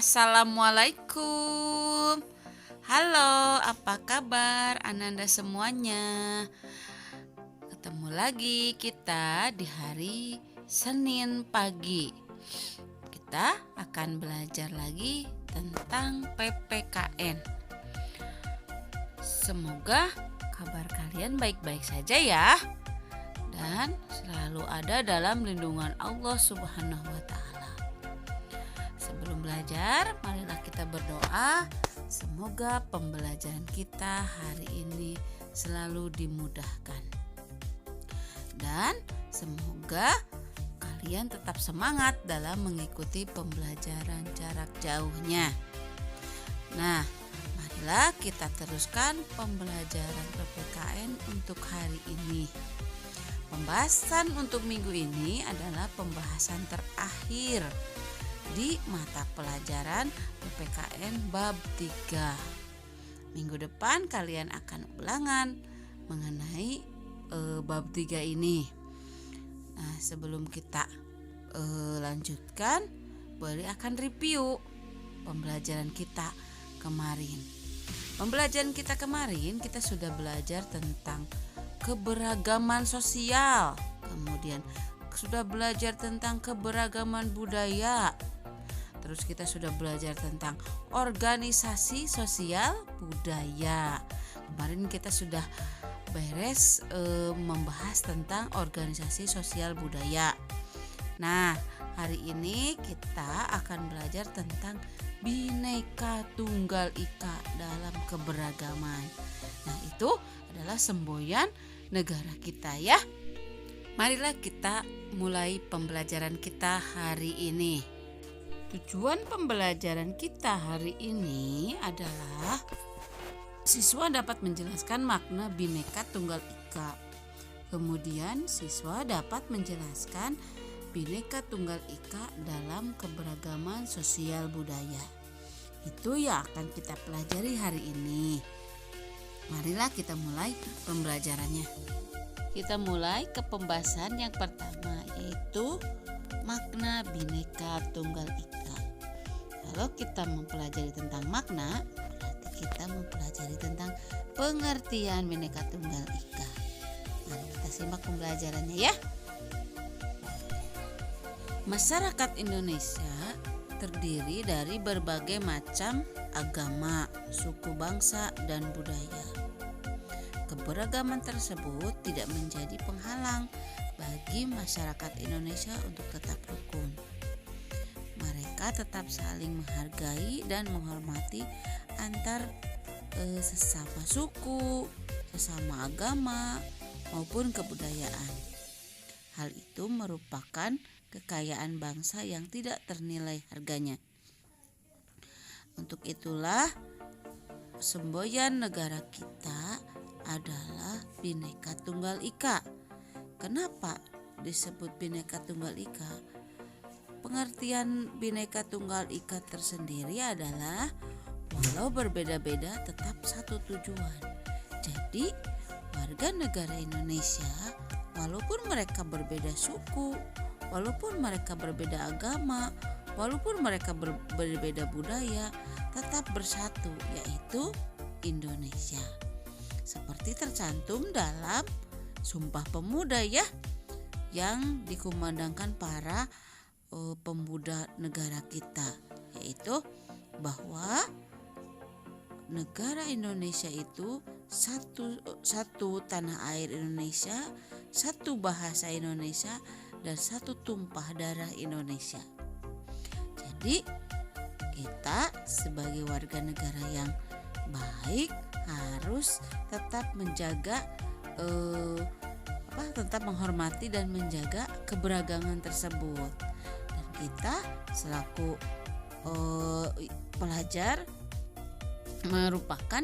Assalamualaikum. Halo, apa kabar Ananda semuanya? Ketemu lagi kita di hari Senin pagi. Kita akan belajar lagi tentang PPKN. Semoga kabar kalian baik-baik saja ya, dan selalu ada dalam lindungan Allah Subhanahu wa Ta'ala. Sebelum belajar, marilah kita berdoa. Semoga pembelajaran kita hari ini selalu dimudahkan, dan semoga kalian tetap semangat dalam mengikuti pembelajaran jarak jauhnya. Nah, marilah kita teruskan pembelajaran PPKN untuk hari ini. Pembahasan untuk minggu ini adalah pembahasan terakhir di mata pelajaran PPKN bab 3. Minggu depan kalian akan ulangan mengenai bab 3 ini. Nah, sebelum kita lanjutkan, boleh akan review pembelajaran kita kemarin. Pembelajaran kita kemarin kita sudah belajar tentang keberagaman sosial, kemudian sudah belajar tentang keberagaman budaya. Terus kita sudah belajar tentang organisasi sosial budaya. Kemarin kita sudah beres membahas tentang organisasi sosial budaya. Nah, hari ini kita akan belajar tentang Bhinneka Tunggal Ika dalam keberagaman. Nah, itu adalah semboyan negara kita ya. Marilah kita mulai pembelajaran kita hari ini. Tujuan pembelajaran kita hari ini adalah siswa dapat menjelaskan makna Bhinneka Tunggal Ika. Kemudian siswa dapat menjelaskan Bhinneka Tunggal Ika dalam keberagaman sosial budaya. Itu yang akan kita pelajari hari ini. Marilah kita mulai pembelajarannya. Kita mulai ke pembahasan yang pertama, yaitu makna Bhinneka Tunggal Ika. Kalau kita mempelajari tentang makna, berarti kita mempelajari tentang pengertian Bhinneka Tunggal Ika. Mari kita simak pembelajarannya ya. Masyarakat Indonesia terdiri dari berbagai macam agama, suku bangsa, dan budaya. Keberagaman tersebut tidak menjadi penghalang bagi masyarakat Indonesia untuk tetap rukun. Mereka tetap saling menghargai dan menghormati antar sesama suku, sesama agama, maupun kebudayaan. Hal itu merupakan kekayaan bangsa yang tidak ternilai harganya. Untuk itulah semboyan negara kita adalah Bhinneka Tunggal Ika. Kenapa disebut Bhinneka Tunggal Ika? Pengertian Bhinneka Tunggal Ika tersendiri adalah walau berbeda-beda tetap satu tujuan. Jadi warga negara Indonesia walaupun mereka berbeda suku, walaupun mereka berbeda agama, walaupun mereka berbeda budaya, tetap bersatu, yaitu Indonesia. Seperti tercantum dalam Sumpah Pemuda ya, yang dikumandangkan para pemuda negara kita, yaitu bahwa negara Indonesia itu satu tanah air Indonesia, satu bahasa Indonesia, dan satu tumpah darah Indonesia. Jadi kita sebagai warga negara yang baik harus tetap menjaga tetap menghormati dan menjaga keberagaman tersebut. Dan kita selaku pelajar merupakan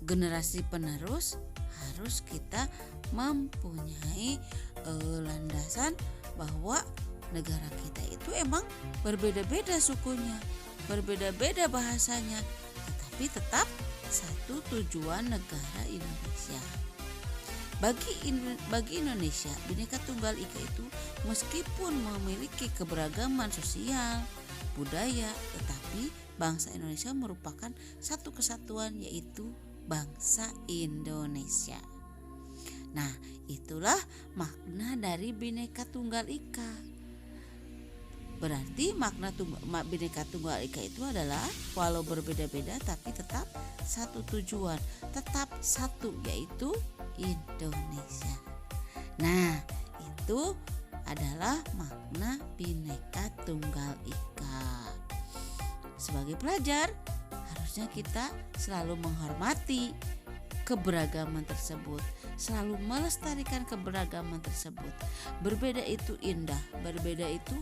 generasi penerus, harus kita mempunyai landasan bahwa negara kita itu emang berbeda-beda sukunya, berbeda-beda bahasanya, tetapi tetap satu tujuan negara Indonesia. Bagi Indonesia, Bhinneka Tunggal Ika itu meskipun memiliki keberagaman sosial, budaya, tetapi bangsa Indonesia merupakan satu kesatuan, yaitu bangsa Indonesia. Nah, itulah makna dari Bhinneka Tunggal Ika. Berarti makna Bhinneka Tunggal Ika itu adalah walau berbeda-beda tapi tetap satu tujuan, tetap satu, yaitu Indonesia. Nah, itu adalah makna Bhinneka Tunggal Ika. Sebagai pelajar, harusnya kita selalu menghormati keberagaman tersebut, selalu melestarikan keberagaman tersebut. Berbeda itu indah, berbeda itu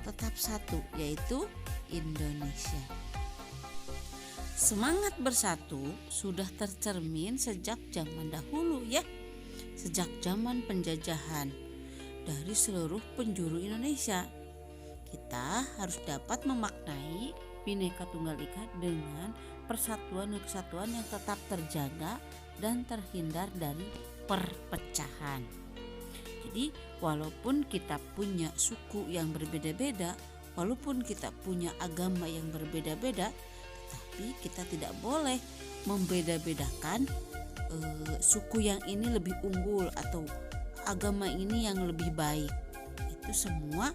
tetap satu, yaitu Indonesia. Semangat bersatu sudah tercermin sejak zaman dahulu ya, sejak zaman penjajahan dari seluruh penjuru Indonesia. Kita harus dapat memaknai Bhinneka Tunggal Ika dengan persatuan dan kesatuan yang tetap terjaga dan terhindar dari perpecahan. Jadi walaupun kita punya suku yang berbeda-beda, walaupun kita punya agama yang berbeda-beda, tetapi kita tidak boleh membeda-bedakan suku yang ini lebih unggul atau agama ini yang lebih baik. Itu semua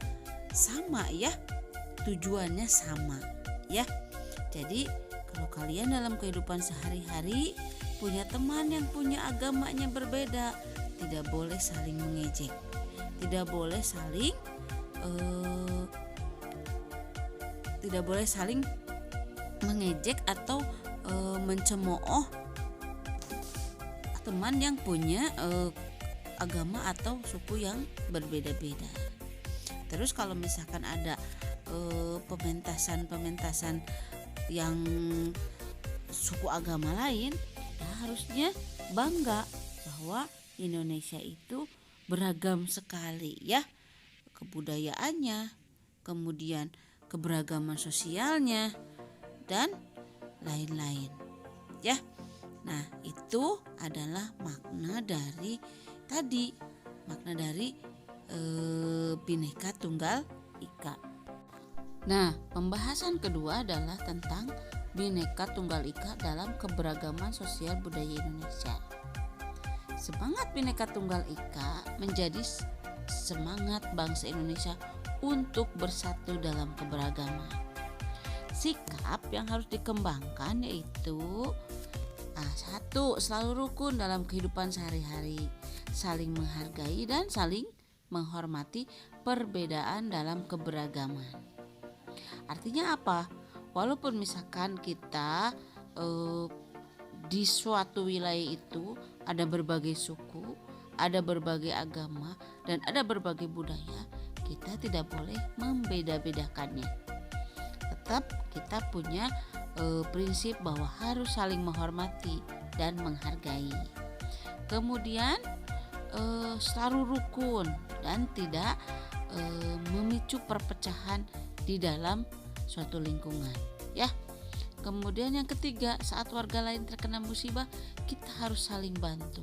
sama ya, tujuannya sama ya. Jadi kalau kalian dalam kehidupan sehari-hari punya teman yang punya agamanya berbeda, tidak boleh saling mengejek, tidak boleh saling mengejek atau mencemooh teman yang punya agama atau suku yang berbeda-beda. Terus kalau misalkan ada pementasan yang suku agama lain, ya harusnya bangga bahwa Indonesia itu beragam sekali ya, kebudayaannya, kemudian keberagaman sosialnya dan lain-lain ya. Nah, itu adalah makna dari Bhinneka Tunggal Ika. Nah, pembahasan kedua adalah tentang Bhinneka Tunggal Ika dalam keberagaman sosial budaya Indonesia. Semangat Bhinneka Tunggal Ika menjadi semangat bangsa Indonesia untuk bersatu dalam keberagaman. Sikap yang harus dikembangkan yaitu satu, selalu rukun dalam kehidupan sehari-hari, saling menghargai dan saling menghormati perbedaan dalam keberagaman. Artinya apa? Walaupun misalkan kita di suatu wilayah itu ada berbagai suku, ada berbagai agama, dan ada berbagai budaya, kita tidak boleh membeda-bedakannya. Tetap kita punya prinsip bahwa harus saling menghormati dan menghargai. Kemudian selalu rukun dan tidak memicu perpecahan di dalam suatu lingkungan ya. Kemudian yang ketiga, saat warga lain terkena musibah, kita harus saling bantu.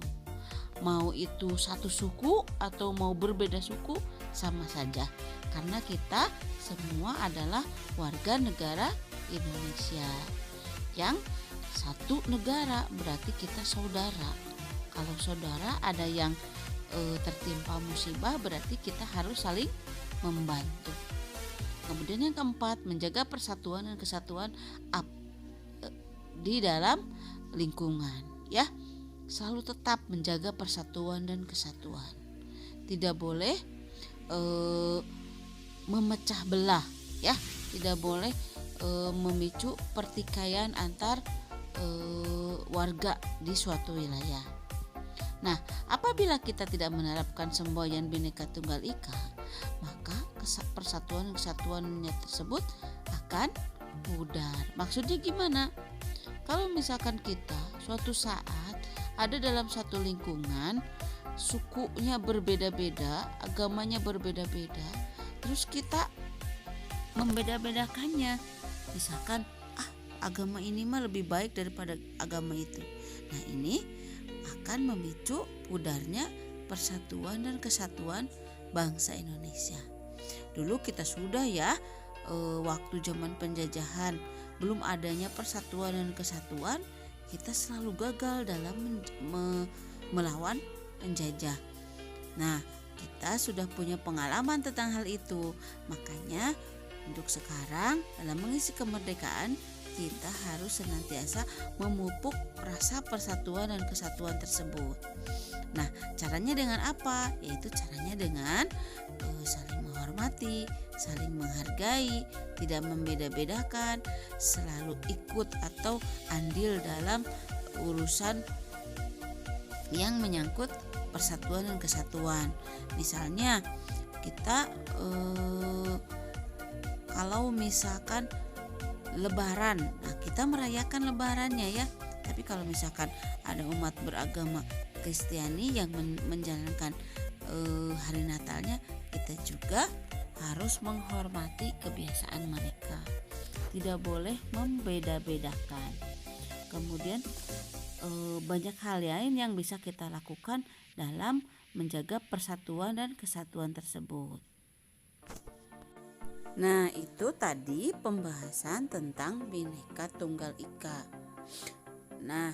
Mau itu satu suku atau mau berbeda suku, sama saja, karena kita semua adalah warga negara Indonesia yang satu negara, berarti kita saudara. Kalau saudara ada yang tertimpa musibah, berarti kita harus saling membantu. Kemudian yang keempat, menjaga persatuan dan kesatuan di dalam lingkungan ya. Selalu tetap menjaga persatuan dan kesatuan. Tidak boleh memecah belah ya, tidak boleh memicu pertikaian antar warga di suatu wilayah. Nah, apabila kita tidak menerapkan semboyan Bhinneka Tunggal Ika, maka persatuan dan kesatuannya tersebut akan pudar. Maksudnya gimana? Kalau misalkan kita suatu saat ada dalam satu lingkungan, sukunya berbeda-beda, agamanya berbeda-beda, terus kita membeda-bedakannya. Misalkan agama ini mah lebih baik daripada agama itu. Nah, ini akan memicu pudarnya persatuan dan kesatuan bangsa Indonesia. Dulu kita sudah ya waktu zaman penjajahan, belum adanya persatuan dan kesatuan, kita selalu gagal dalam melawan penjajah. Nah, kita sudah punya pengalaman tentang hal itu. Makanya untuk sekarang dalam mengisi kemerdekaan, kita harus senantiasa memupuk rasa persatuan dan kesatuan tersebut. Nah, caranya dengan apa? Yaitu caranya dengan saling menghormati, saling menghargai, tidak membeda-bedakan, selalu ikut atau andil dalam urusan yang menyangkut persatuan dan kesatuan. Misalnya kita kalau misalkan Lebaran, nah kita merayakan Lebarannya ya. Tapi kalau misalkan ada umat beragama Kristiani yang menjalankan hari Natalnya, kita juga harus menghormati kebiasaan mereka. Tidak boleh membeda-bedakan. Kemudian banyak hal lain yang bisa kita lakukan dalam menjaga persatuan dan kesatuan tersebut. Nah, itu tadi pembahasan tentang Bhinneka Tunggal Ika. Nah,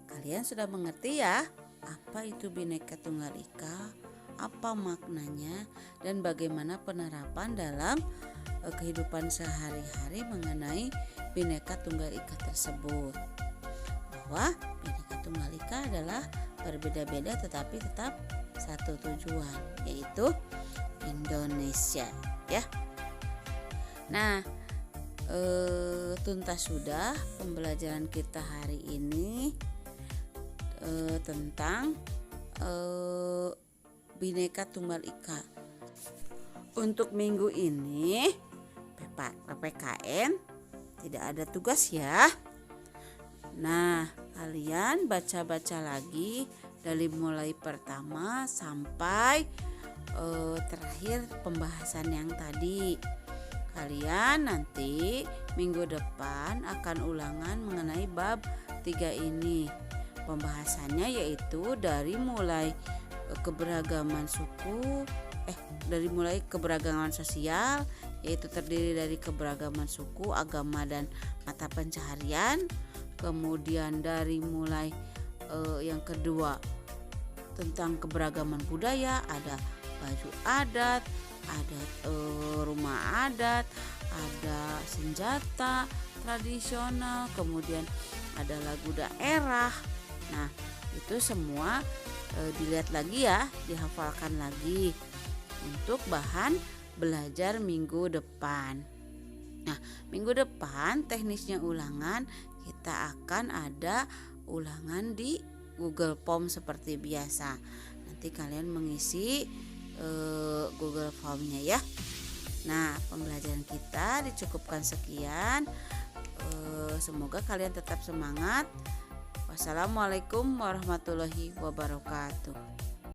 kalian sudah mengerti ya apa itu Bhinneka Tunggal Ika, apa maknanya, dan bagaimana penerapan dalam kehidupan sehari-hari mengenai Bhinneka Tunggal Ika tersebut. Bahwa Bhinneka Tunggal Ika adalah berbeda-beda tetapi tetap satu tujuan, yaitu Indonesia ya. Nah, tuntas sudah pembelajaran kita hari ini tentang Bhinneka Tunggal Ika. Untuk minggu ini PPKN tidak ada tugas ya. Nah, kalian baca-baca lagi dari mulai pertama sampai terakhir pembahasan yang tadi. Kalian nanti minggu depan akan ulangan mengenai bab 3 ini. Pembahasannya yaitu dari mulai keberagaman suku, dari mulai keberagaman sosial, yaitu terdiri dari keberagaman suku, agama, dan mata pencaharian. Kemudian dari mulai yang kedua tentang keberagaman budaya, ada baju adat, ada rumah adat, ada senjata tradisional, kemudian ada lagu daerah. Nah, itu semua dilihat lagi ya, dihafalkan lagi untuk bahan belajar minggu depan. Nah, minggu depan teknisnya ulangan kita akan ada ulangan di Google Form seperti biasa. Nanti kalian mengisi Google Form-nya ya. Nah, pembelajaran kita dicukupkan sekian. Semoga kalian tetap semangat. Wassalamualaikum warahmatullahi wabarakatuh.